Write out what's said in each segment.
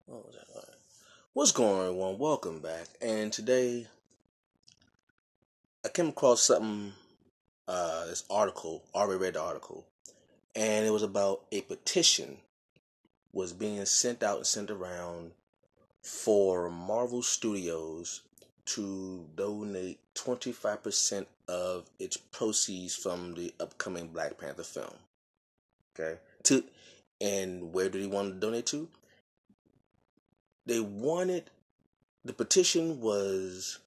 What was that? All right. What's going on, everyone? Welcome back. And today I came across something, this article, already read the article, and it was about a petition was being sent out and sent around for Marvel Studios to donate 25% of its proceeds from the upcoming Black Panther film. Okay? And where did he want to donate to? They wanted the petition was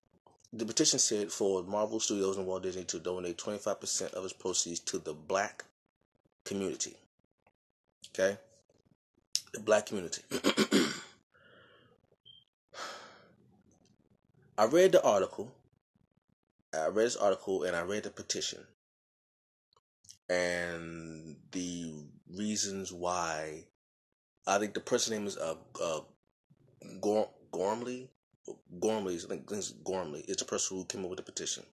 The petition said for Marvel Studios and Walt Disney to donate 25% of its proceeds to the black community. Okay? The black community. I read the article. I read this article and I read the petition. And the reasons why. I think the person's name is Gormley. Gormley, I think it's Gormley. It's the person who came up with the petition.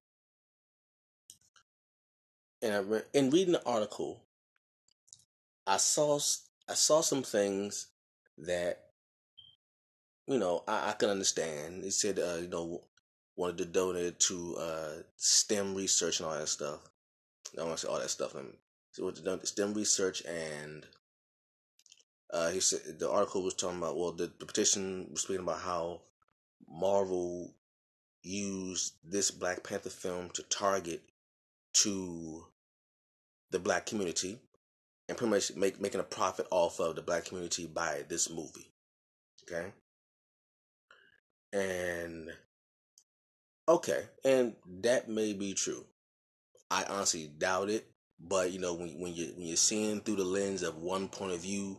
And in reading the article, I saw some things that I can understand. He said wanted to donate to STEM research and all that stuff. I don't want to say all that stuff. So what the STEM research and he said the article was talking about the petition was speaking about how Marvel used this Black Panther film to target to the black community and pretty much making a profit off of the black community by this movie. Okay. And okay, and that may be true. I honestly doubt it, but when you're seeing through the lens of one point of view,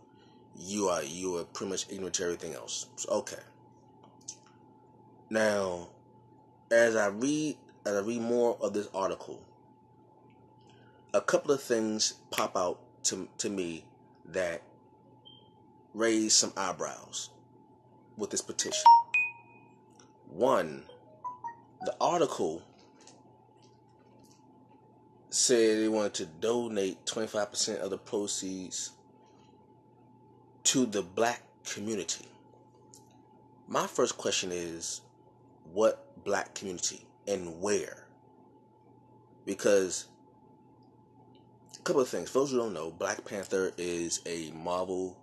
you are pretty much ignorant to everything else. So, okay. Now, as I read more of this article, a couple of things pop out to me that raise some eyebrows with this petition. One, the article said they wanted to donate 25% of the proceeds to the black community. My first question is, what black community and where? Because a couple of things. For those who don't know, Black Panther is a Marvel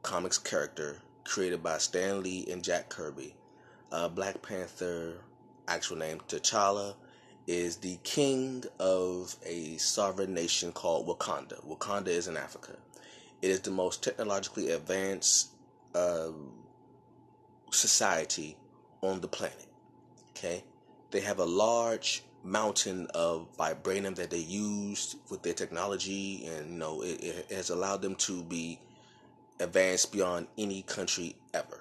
Comics character created by Stan Lee and Jack Kirby. Black Panther, actual name T'Challa, is the king of a sovereign nation called Wakanda. Wakanda is in Africa. It is the most technologically advanced society on the planet. Okay, they have a large mountain of vibranium that they used with their technology, and it has allowed them to be advanced beyond any country ever.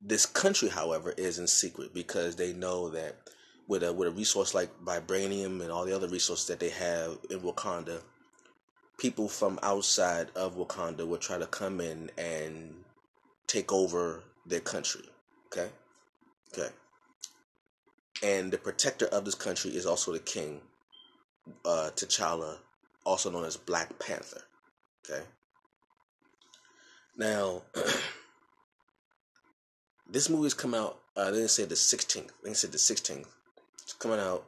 This country, however, is in secret because they know that with a resource like vibranium and all the other resources that they have in Wakanda, people from outside of Wakanda will try to come in and take over their country. Okay? Okay. And the protector of this country is also the king, T'Challa, also known as Black Panther. Okay? Now, this movie's come out, they didn't say the 16th. They said the 16th. It's coming out,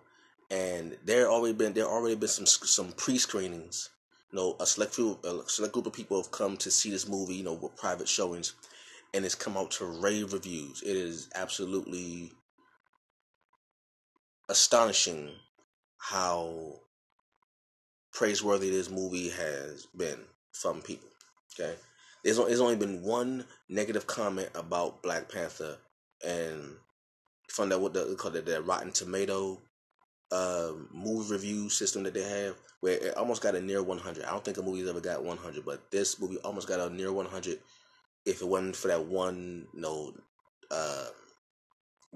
and there already been some pre-screenings. A select group of people have come to see this movie, with private showings, and it's come out to rave reviews. It is absolutely astonishing how praiseworthy this movie has been from people. Okay, there's only been one negative comment about Black Panther, and from what they call it, the Rotten Tomato movie review system that they have, where it almost got a near 100. I don't think a movie's ever got 100, but this movie almost got a near 100. If it wasn't for that one,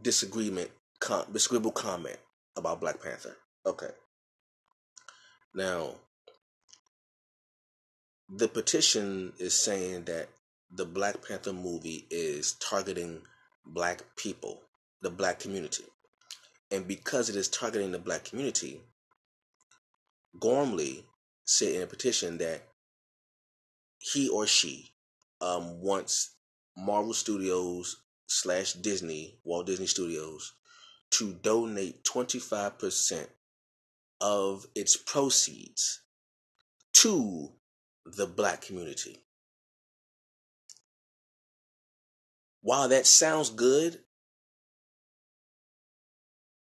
disagreeable comment about Black Panther. Okay. Now, the petition is saying that the Black Panther movie is targeting black people, the black community. And because it is targeting the black community, Gormley said in a petition that he or she wants Marvel Studios / Disney, Walt Disney Studios, to donate 25% of its proceeds to the black community. While that sounds good,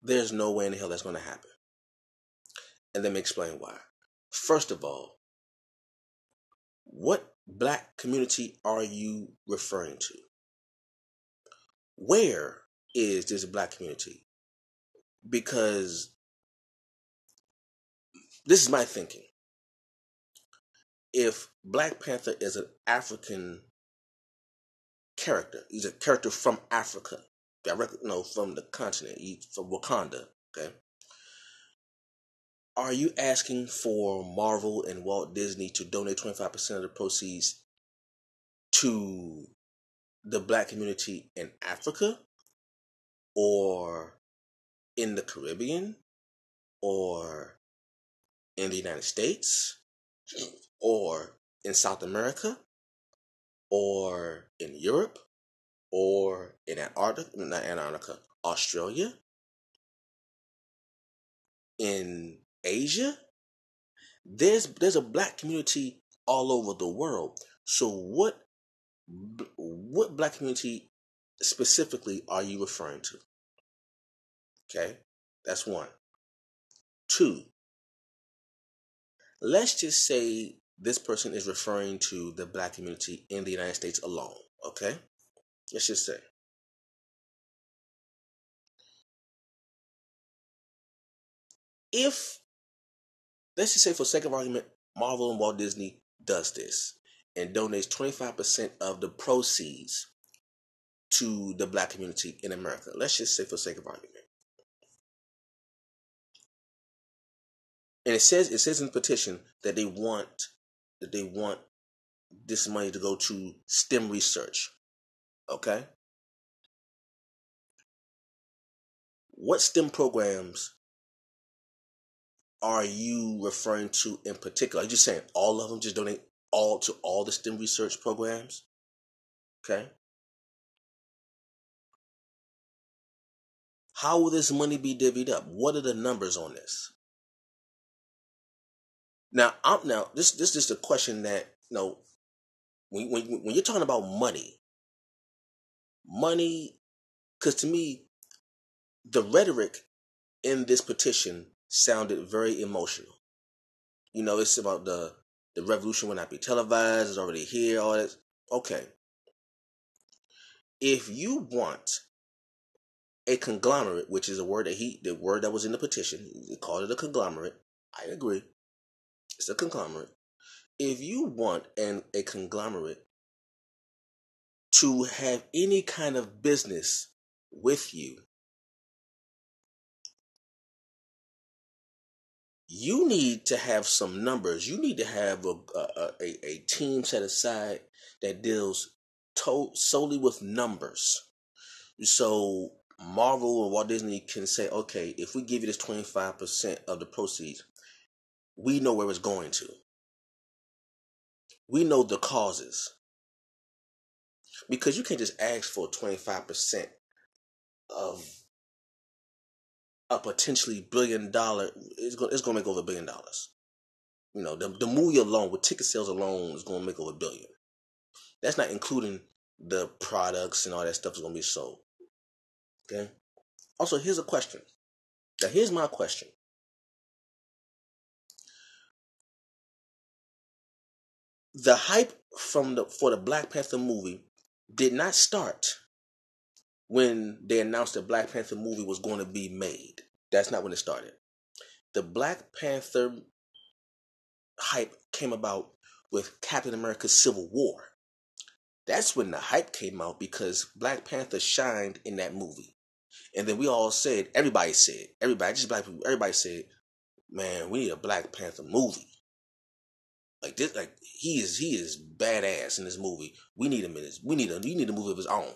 there's no way in the hell that's going to happen. And let me explain why. First of all, what black community are you referring to? Where is this black community? Because this is my thinking. If Black Panther is an African character, he's a character from Africa, from the continent, he's from Wakanda, okay? Are you asking for Marvel and Walt Disney to donate 25% of the proceeds to the black community in Africa, or in the Caribbean, or in the United States, or in South America, or in Europe, or in Antarctica, Australia, in Asia? There's a black community all over the world. So what black community specifically are you referring to? Okay, that's one. Two, let's just say this person is referring to the black community in the United States alone. Okay, let's just say. If, let's just say for sake of argument, Marvel and Walt Disney does this and donates 25% of the proceeds to the black community in America. Let's just say for sake of argument. And it says in the petition that they want this money to go to STEM research. Okay? What STEM programs are you referring to in particular? Are you just saying all of them? Just donate all to all the STEM research programs? Okay? How will this money be divvied up? What are the numbers on this? Now, this is just a question that, when you're talking about money, because to me, the rhetoric in this petition sounded very emotional. It's about the revolution will not be televised, it's already here, all that. Okay. If you want a conglomerate, which is the word that was in the petition, they called it a conglomerate. I agree. It's a conglomerate. If you want a conglomerate to have any kind of business with you, you need to have some numbers. You need to have a team set aside that deals solely with numbers. So Marvel or Walt Disney can say, okay, if we give you this 25% of the proceeds, we know where it's going to. We know the causes. Because you can't just ask for 25% of a potentially $1 billion. It's going to make over $1 billion. The movie alone, with ticket sales alone, is going to make over $1 billion. That's not including the products and all that stuff that's going to be sold. Okay? Also, here's a question. Now, here's my question. The hype for the Black Panther movie did not start when they announced the Black Panther movie was going to be made. That's not when it started. The Black Panther hype came about with Captain America's Civil War. That's when the hype came out, because Black Panther shined in that movie. And then we all said, everybody said, man, we need a Black Panther movie. Like this, like he is badass in this movie. We need him in this. We need a movie of his own.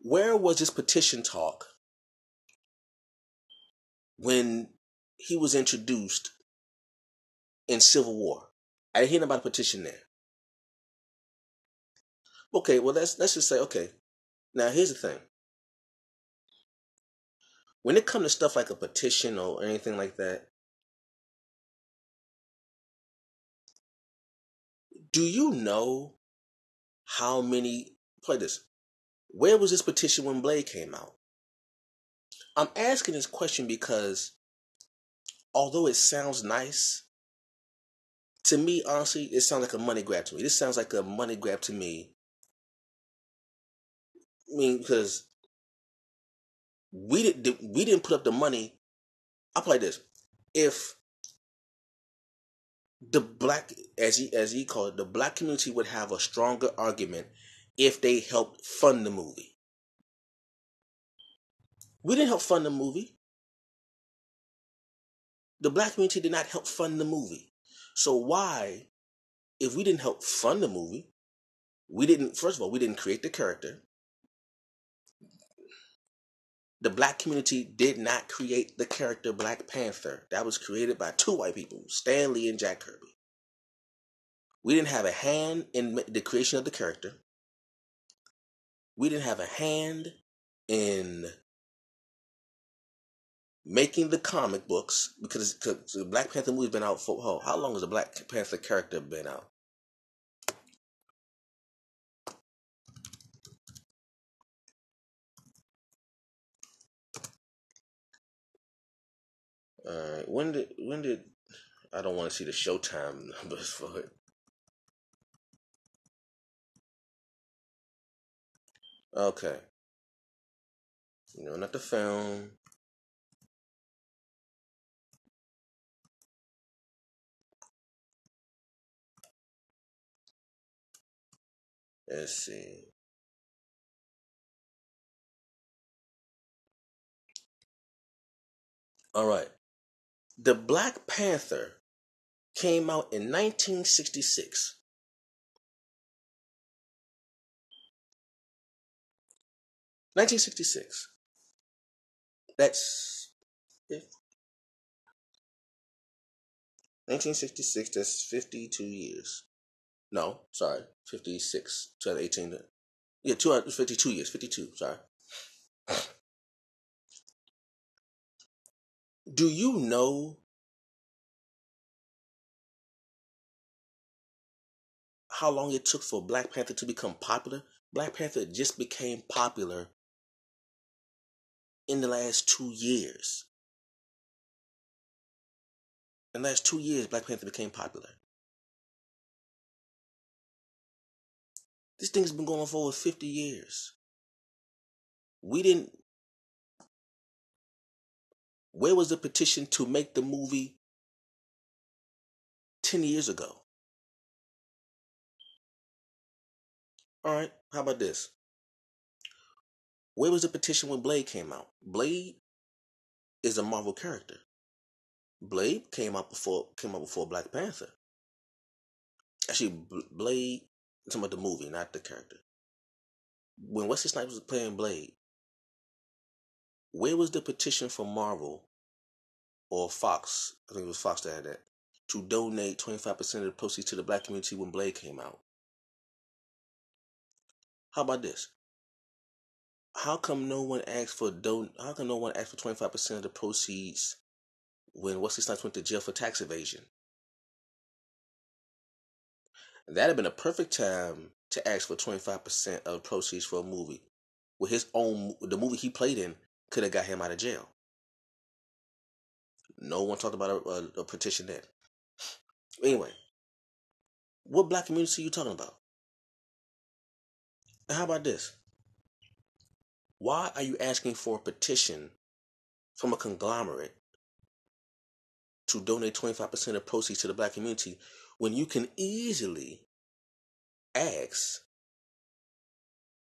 Where was this petition talk when he was introduced in Civil War? I didn't hear about a petition there. Okay, well let's just say okay. Now here's the thing. When it comes to stuff like a petition or anything like that, do you know how many play this? Where was this petition when Blade came out? I'm asking this question because although it sounds nice, to me, honestly, it sounds like a money grab to me. This sounds like a money grab to me. I mean, because we didn't put up the money. I'll play this. If the black, as he called it, the black community would have a stronger argument if they helped fund the movie. We didn't help fund the movie. The black community did not help fund the movie. So why, if we didn't help fund the movie, we didn't. First of all, we didn't create the character. The black community did not create the character Black Panther. That was created by two white people, Stan Lee and Jack Kirby. We didn't have a hand in the creation of the character. We didn't have a hand in making the comic books because the Black Panther movie's been out for how long has the Black Panther character been out? When did I don't want to see the Showtime numbers for it. Okay, not the film. Let's see. All right, the Black Panther came out in 1966. 1966. That's 1966. That's 52 years. No, sorry, 56. 2018. Yeah, 252 years. 52. Sorry. Do you know how long it took for Black Panther to become popular? Black Panther just became popular in the last 2 years. In the last 2 years, Black Panther became popular. This thing's been going on for over 50 years. We didn't. Where was the petition to make the movie 10 years ago? All right, how about this? Where was the petition when Blade came out? Blade is a Marvel character. Blade came out before Black Panther. Actually, Blade. I'm talking about the movie, not the character. When Wesley Snipes was playing Blade, where was the petition for Marvel or Fox? I think it was Fox that had that to donate 25% of the proceeds to the black community when Blade came out. How about this? How come no one asked for 25% of the proceeds when Wesley Snipes went to jail for tax evasion? That'd have been a perfect time to ask for 25% of proceeds for a movie. With the movie he played in could have got him out of jail. No one talked about a petition then. Anyway, what black community are you talking about? And how about this? Why are you asking for a petition from a conglomerate to donate 25% of proceeds to the black community when you can easily ask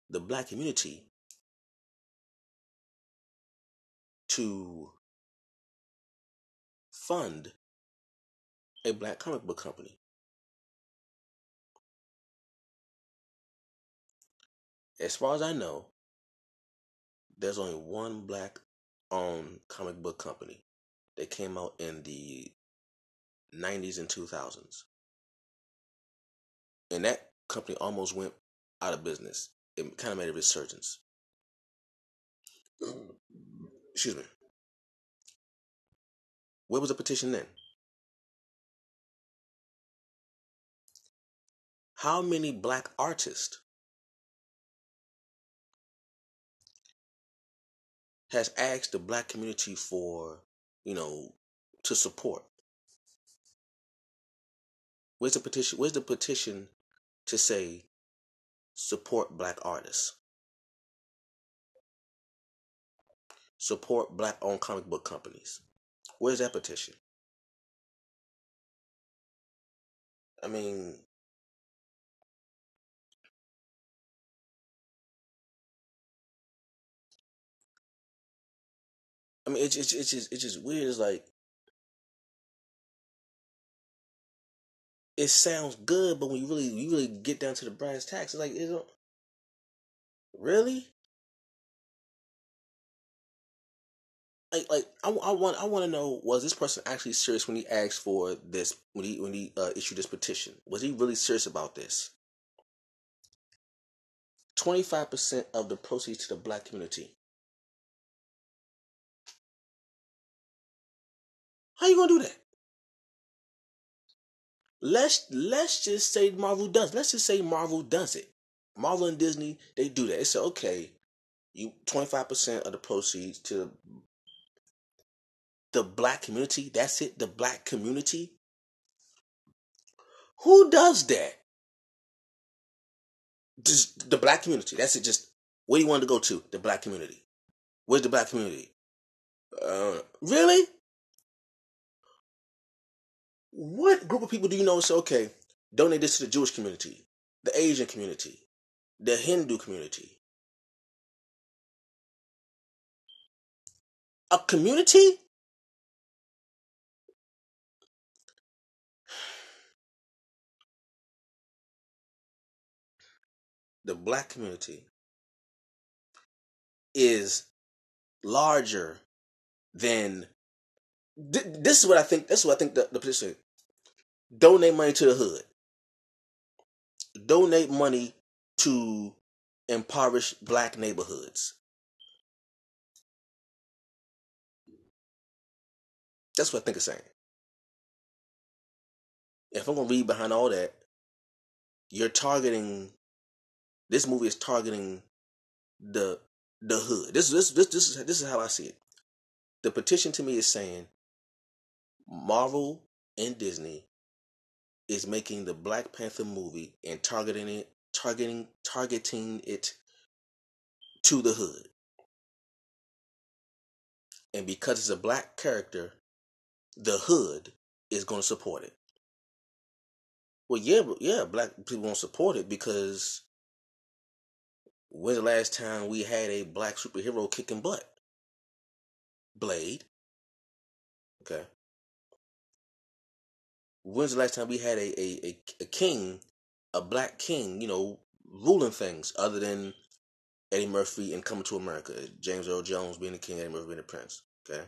the black community to fund a black comic book company? As far as I know, there's only one black owned comic book company that came out in the 90s and 2000s. and that company almost went out of business. It kind of made a resurgence. Excuse me. Where was the petition then? How many black artists has asked the black community for, you know, to support? Where's the petition? Where's the petition to say support black artists, support black-owned comic book companies? Where's that petition? I mean, it's just weird. It's like it sounds good, but when you really get down to the brass tacks, it's like it don't really I want to know, was this person actually serious when he asked for this, when he issued this petition? Was he really serious about this? 25% of the proceeds to the black community. How you gonna do that? Let's just say Marvel does. Let's just say Marvel does it. Marvel and Disney, they do that. They say, okay, you 25% of the proceeds to the black community. That's it. The black community. Who does that? Just the black community. That's it. Just where do you want to go to? The black community. Where's the black community? Really? What group of people do you know say, okay, donate this to the Jewish community, the Asian community, the Hindu community? A community? The black community is larger than. This is what I think. This is what I think the position. Donate money to the hood. Donate money to impoverished black neighborhoods. That's what I think it's saying. If I'm gonna read behind all that, you're targeting. This movie is targeting the hood. This is how I see it. The petition to me is saying Marvel and Disney is making the Black Panther movie and targeting it to the hood. And because it's a black character, the hood is going to support it. Well, yeah, black people won't support it because when's the last time we had a black superhero kicking butt? Blade. Okay. When's the last time we had a king, a black king, ruling things other than Eddie Murphy and Coming to America? James Earl Jones being the king, Eddie Murphy being the prince. Okay.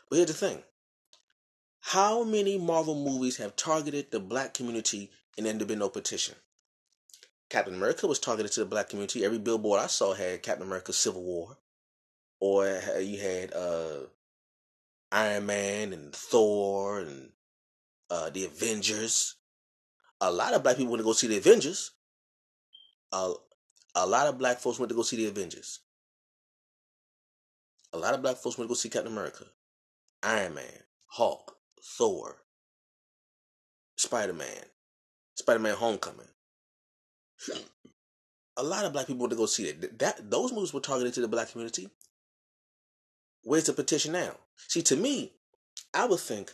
But here's the thing. How many Marvel movies have targeted the black community and then there been no petition? Captain America was targeted to the black community. Every billboard I saw had Captain America Civil War. Or you had Iron Man and Thor and the Avengers. A lot of black people went to go see the Avengers. Uh, a lot of black folks went to go see the Avengers. A lot of black folks went to go see Captain America, Iron Man, Hulk, Thor, Spider-Man, Spider-Man Homecoming. A lot of black people went to go see it. Those movies were targeted to the black community. Where's the petition now? See, to me, I would think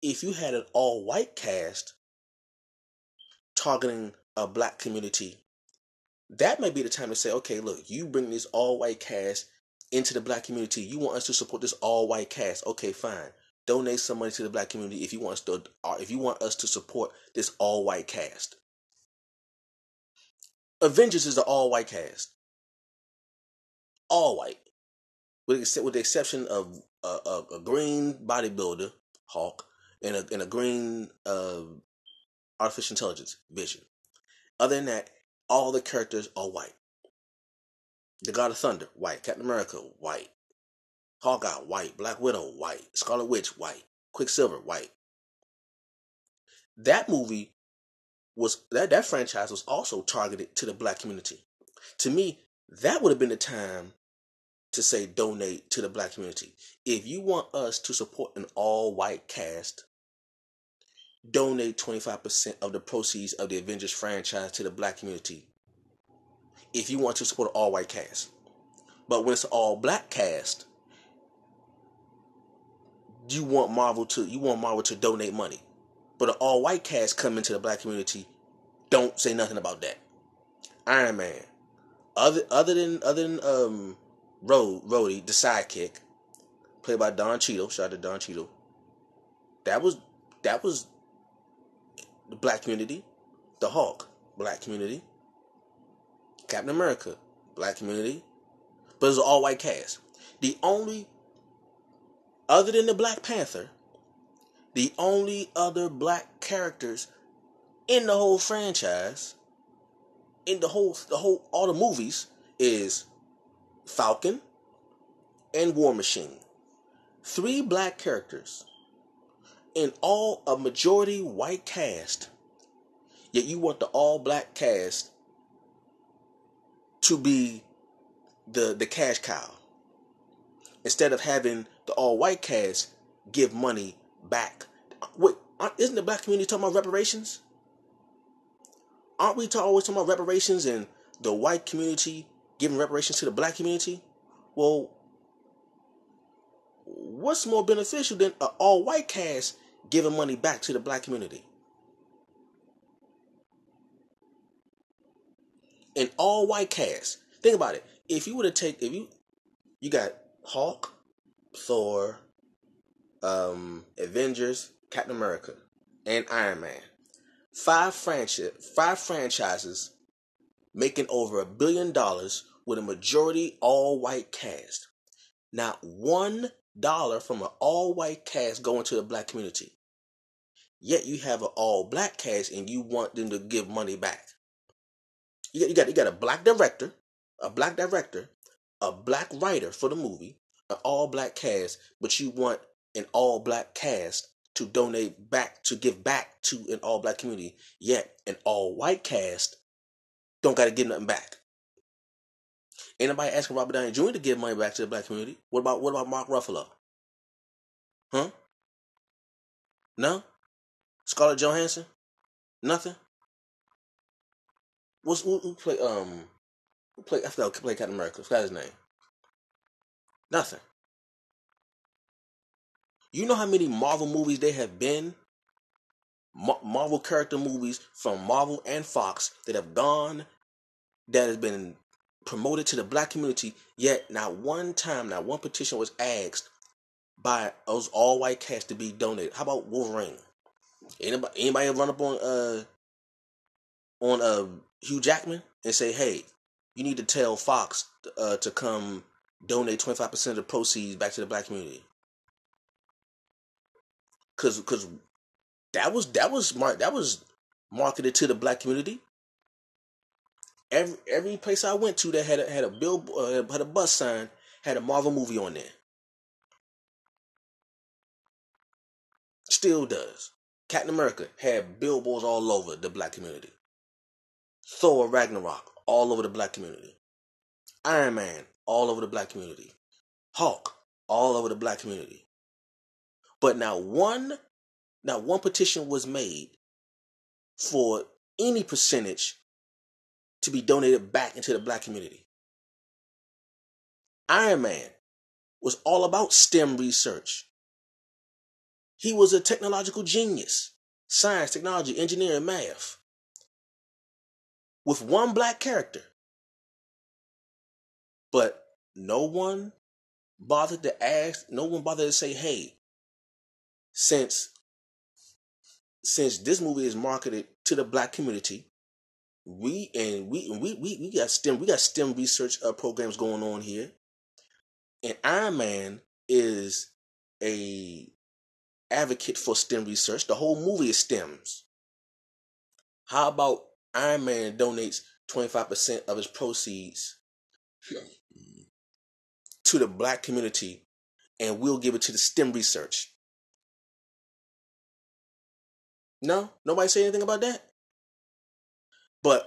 if you had an all-white cast targeting a black community, that may be the time to say, okay, look, you bring this all-white cast into the black community. You want us to support this all-white cast. Okay, fine. Donate some money to the black community if you want us to support this all-white cast. Avengers is the all-white cast. All white. With the exception of a green bodybuilder, Hulk, and a green artificial intelligence, Vision. Other than that, all the characters are white. The God of Thunder, white. Captain America, white. Hawkeye, white. Black Widow, white. Scarlet Witch, white. Quicksilver, white. That movie was that franchise was also targeted to the black community. To me, that would have been the time to say donate to the black community. If you want us to support an all-white cast, donate 25% of the proceeds of the Avengers franchise to the black community. If you want to support an all-white cast. But when it's an all-black cast, you want Marvel to donate money. But an all-white cast come into the black community, don't say nothing about that. Iron Man, other than Rhodey, the sidekick, played by Don Cheadle. Shout out to Don Cheadle. That was the black community. The Hulk, black community. Captain America, black community. But it's an all-white cast. The only, other than the Black Panther, the only other black characters in the whole franchise, in all the movies, is Falcon and War Machine. 3 black characters in all a majority white cast. Yet you want the all black cast to be the cash cow, instead of having the all white cast give money back. Wait, isn't the black community talking about reparations? Aren't we always talking about reparations and the white community giving reparations to the black community? Well, what's more beneficial than an all-white cast giving money back to the black community? An all-white cast. Think about it. If you you got Hulk, Thor, Avengers, Captain America, and Iron Man. 5 franchises making over $1 billion with a majority all-white cast. Not $1 from an all-white cast going to the black community. Yet you have an all-black cast and you want them to give money back. You got a black director, a black writer for the movie, an all-black cast, but you want an all-black cast to donate back, to give back to an all-black community. Yet an all-white cast don't got to give nothing back. Ain't nobody asking Robert Downey Jr. to give money back to the black community. What about Mark Ruffalo? Huh? No? Scarlett Johansson? Nothing? Who play I forgot who played Captain America. I forgot his name. Nothing. You know how many Marvel movies there have been? Marvel character movies from Marvel and Fox that have gone, that has been promoted to the black community, yet not one time, not one petition was asked by those all-white cast to be donated. How about Wolverine? Anybody run up on Hugh Jackman and say, hey, you need to tell Fox to come donate 25% of the proceeds back to the black community? Cause that was marketed to the black community. Every place I went to that had a bill, had a bus sign, had a Marvel movie on there. Still does. Captain America had billboards all over the black community. Thor Ragnarok all over the black community. Iron Man all over the black community. Hulk all over the black community. But not one petition was made for any percentage to be donated back into the black community. Iron Man was all about STEM research. He was a technological genius. Science, technology, engineering, math. With one black character. But no one bothered to ask, no one bothered to say, hey, since this movie is marketed to the black community, we got STEM research programs going on here. And Iron Man is a advocate for STEM research. The whole movie is STEMs. How about Iron Man donates 25% of his proceeds to the black community and we'll give it to the STEM research? No? Nobody say anything about that? But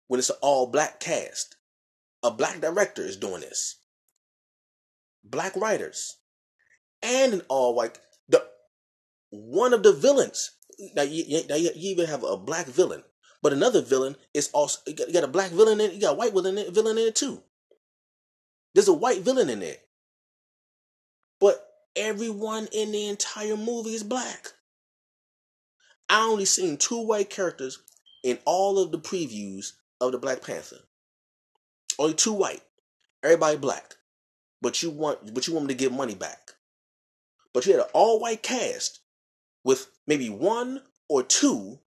when it's an all black cast, a black director is doing this, black writers, and an all white. One of the villains. Now you even have a black villain, but another villain is also you got a black villain in it. You got a white villain in it too. There's a white villain in there, but everyone in the entire movie is black. I only seen 2 white characters in all of the previews of the Black Panther. Only 2 white. Everybody black. But you want them to get money back. But you had an all white cast with maybe 1 or 2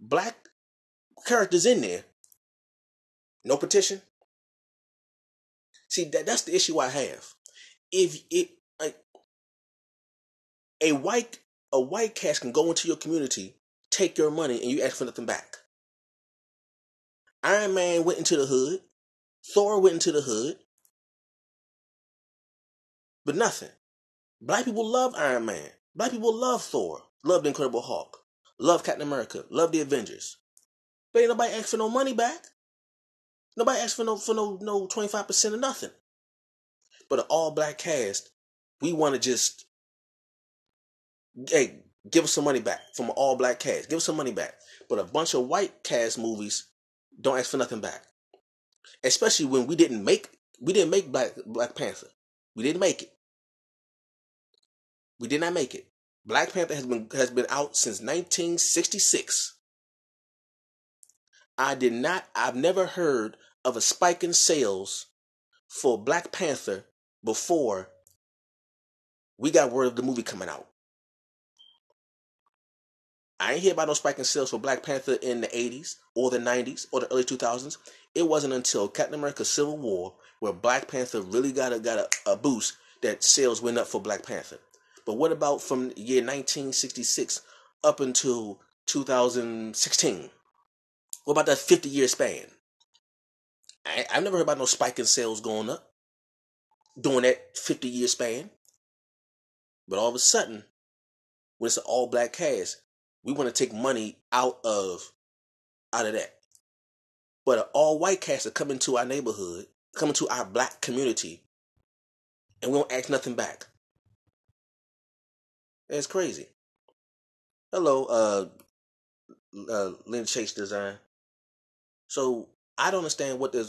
black characters in there. No petition. See, that's the issue I have. If it like a white cast can go into your community, take your money, and you ask for nothing back. Iron Man went into the hood. Thor went into the hood. But nothing. Black people love Iron Man. Black people love Thor. Love the Incredible Hulk. Love Captain America. Love the Avengers. But ain't nobody asked for no money back. Nobody asked for no 25% of nothing. But an all black cast, we want to just, hey, give us some money back from an all black cast. Give us some money back. But a bunch of white cast movies don't ask for nothing back. Especially when we didn't make Black Panther. We didn't make it. We did not make it. Black Panther has been out since 1966. I've never heard of a spike in sales for Black Panther before we got word of the movie coming out. I ain't hear about no spike in sales for Black Panther in the 80s or the 90s or the early 2000s. It wasn't until Captain America Civil War where Black Panther really got a boost that sales went up for Black Panther. But what about from the year 1966 up until 2016? What about that 50-year span? I've never heard about no spike in sales going up during that 50-year span. But all of a sudden, when it's an all-black cast, we want to take money out of that. But an all-white cast will come into our neighborhood, come into our black community, and we don't ask nothing back. It's crazy. Hello, Lynn Chase Design. So I don't understand what a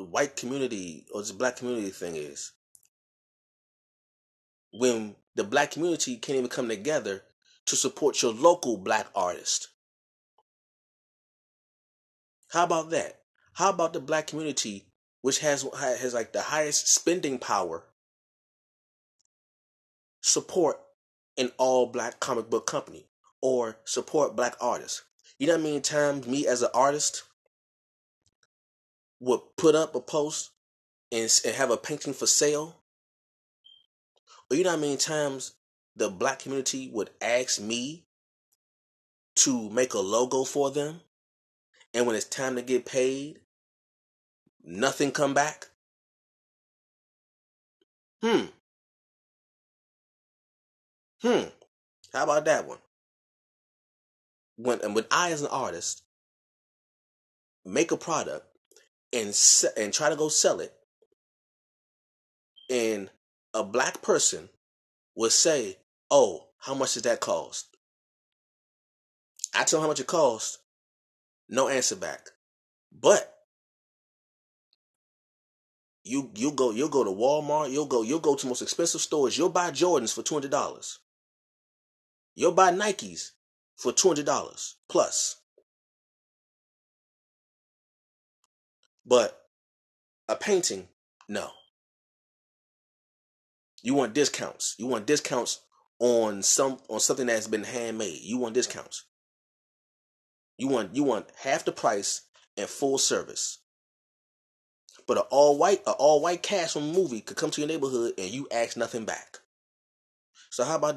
white community or this black community thing is. When the black community can't even come together to support your local black artist. How about that? How about the black community, which has like the highest spending power, support an all black comic book company or support black artists? You know what I mean? Times me as an artist would put up a post and have a painting for sale. Or you know what I mean? Times the black community would ask me to make a logo for them, and when it's time to get paid, nothing come back. How about that one? When I as an artist make a product and try to go sell it, and a black person will say, "Oh, how much does that cost?" I tell them how much it costs. No answer back. But you'll go to Walmart. You'll go to most expensive stores. You'll buy Jordans for $200. You'll buy Nikes for $200 plus. But a painting, no. You want discounts. You want discounts on something that's been handmade. You want discounts. You want half the price and full service. But an all white cast from a movie could come to your neighborhood and you ask nothing back. So how about this?